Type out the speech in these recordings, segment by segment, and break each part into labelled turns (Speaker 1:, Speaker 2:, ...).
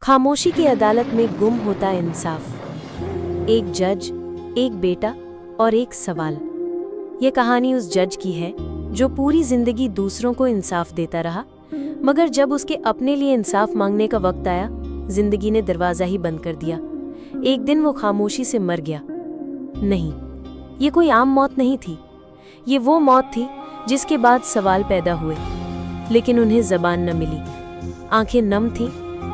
Speaker 1: खामोशी की अदालत में गुम होता इंसाफ। एक जज, एक बेटा और एक सवाल। ये कहानी उस जज की है जो पूरी जिंदगी दूसरों को इंसाफ देता रहा, मगर जब उसके अपने लिए इंसाफ मांगने का वक्त आया, जिंदगी ने दरवाजा ही बंद कर दिया। एक दिन वो खामोशी से मर गया। नहीं, ये कोई आम मौत नहीं थी। ये वो मौत थी जिसके बाद सवाल पैदा हुए, लेकिन उन्हें जबान न मिली। आंखें नम थीं,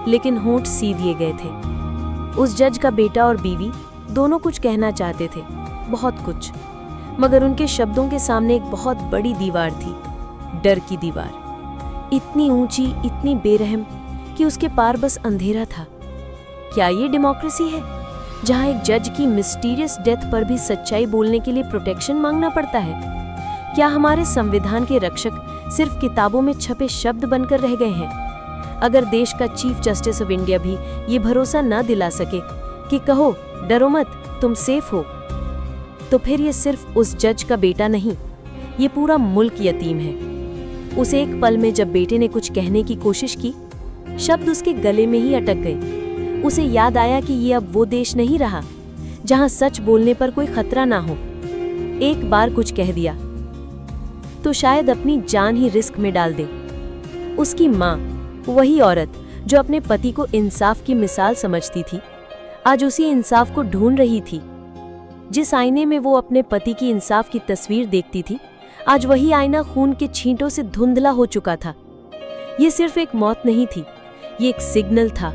Speaker 1: लेकिन होंठ सी दिए गए थे। उस जज का बेटा और बीवी दोनों कुछ कहना चाहते थे, बहुत कुछ, मगर उनके शब्दों के सामने एक बहुत बड़ी दीवार थी, डर की दीवार। इतनी ऊंची, इतनी बेरहम कि उसके पार बस अंधेरा था। क्या ये डेमोक्रेसी है, जहां एक जज की मिस्टीरियस डेथ पर भी सच्चाई बोलने के लिए प्रोटेक्शन मांगना पड़ता है? क्या हमारे संविधान के रक्षक सिर्फ किताबों में छपे शब्द बनकर रह गए हैं? अगर देश का चीफ जस्टिस ऑफ इंडिया भी ये भरोसा ना दिला सके कि कहो डरो मत, तुम सेफ हो, तो फिर ये सिर्फ उस जज का बेटा नहीं, ये पूरा मुल्क यतीम है। उस एक पल में जब बेटे ने कुछ कहने की कोशिश की, शब्द उसके गले में ही अटक गए। उसे याद आया कि ये अब वो देश नहीं रहा जहां सच बोलने पर कोई खतरा ना हो। एक बार कुछ कह दिया तो शायद अपनी जान ही रिस्क में डाल दे। उसकी माँ, वही औरत जो अपने पति को इंसाफ की मिसाल समझती थी, आज उसी इंसाफ को ढूंढ रही थी। जिस आईने में वो अपने पति की इंसाफ की तस्वीर देखती थी, आज वही आईना खून के छींटों से धुंधला हो चुका था। ये सिर्फ एक मौत नहीं थी, ये एक सिग्नल था।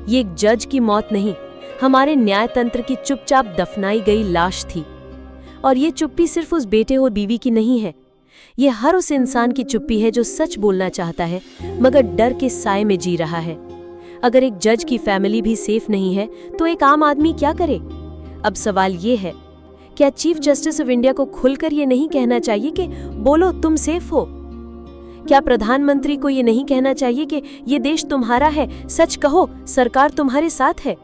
Speaker 1: ये एक जज की मौत नहीं, हमारे न्यायतंत्र की चुपचाप दफनाई गई लाश थी। और ये चुप्पी सिर्फ उस बेटे और बीवी की नहीं है, ये हर उस इंसान की चुप्पी है जो सच बोलना चाहता है मगर डर के साए में जी रहा है। अगर एक जज की फैमिली भी सेफ नहीं है, तो एक आम आदमी क्या करे? अब सवाल ये है, क्या चीफ जस्टिस ऑफ इंडिया को खुलकर ये नहीं कहना चाहिए कि बोलो तुम सेफ हो? क्या प्रधानमंत्री को ये नहीं कहना चाहिए कि ये देश तुम्हारा है, सच कहो, सरकार तुम्हारे साथ है?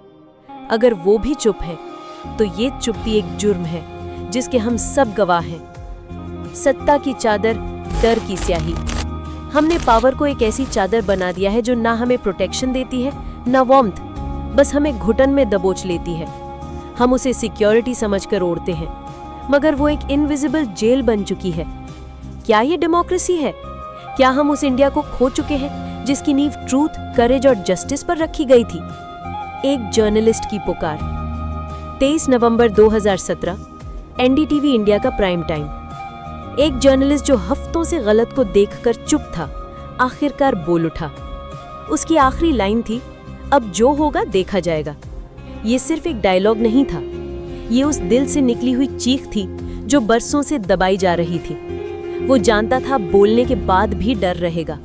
Speaker 1: अगर वो भी चुप है, तो ये चुप्पी एक जुर्म है जिसके हम सब गवाह हैं। सत्ता की चादर, डर की स्याही। हमने पावर को एक ऐसी चादर बना दिया है जो ना हमें प्रोटेक्शन देती है, ना वार्मथ, बस हमें घुटन में दबोच लेती है। हम उसे सिक्योरिटी समझकर ओढ़ते हैं, मगर वो एक इनविजिबल जेल बन चुकी है। क्या ये डेमोक्रेसी है? क्या हम उस इंडिया को खो चुके हैं जिसकी नींव ट्रूथ, करेज और जस्टिस पर रखी गई थी? एक जर्नलिस्ट की पुकार। 23 नवंबर 2017, एनडीटीवी इंडिया का प्राइम टाइम। एक जर्नलिस्ट जो हफ्तों से गलत को देखकर चुप था, आखिरकार बोल उठा। उसकी आखिरी लाइन थी, अब जो होगा देखा जाएगा। ये सिर्फ एक डायलॉग नहीं था, ये उस दिल से निकली हुई चीख थी जो बरसों से दबाई जा रही थी। वो जानता था बोलने के बाद भी डर रहेगा।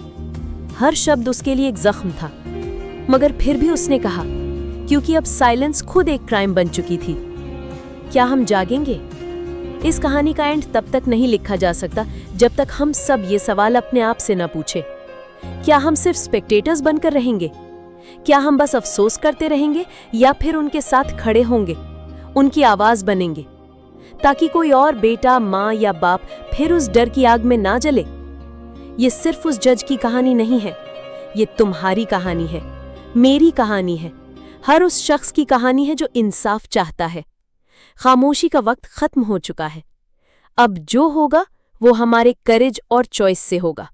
Speaker 1: हर शब्द उसके लिए एक जख्म था, मगर फिर भी उसने कहा, क्योंकि अब साइलेंस खुद एक क्राइम बन चुकी थी। क्या हम जागेंगे? इस कहानी का एंड तब तक नहीं लिखा जा सकता जब तक हम सब ये सवाल अपने आप से न पूछे। क्या हम सिर्फ स्पेक्टेटर्स बनकर रहेंगे? क्या हम बस अफसोस करते रहेंगे, या फिर उनके साथ खड़े होंगे, उनकी आवाज बनेंगे, ताकि कोई और बेटा, माँ या बाप फिर उस डर की आग में ना जले? ये सिर्फ उस जज की कहानी नहीं है, ये तुम्हारी कहानी है, मेरी कहानी है, हर उस शख्स की कहानी है जो इंसाफ चाहता है। खामोशी का वक्त खत्म हो चुका है। अब जो होगा वो हमारे करेज और चॉइस से होगा।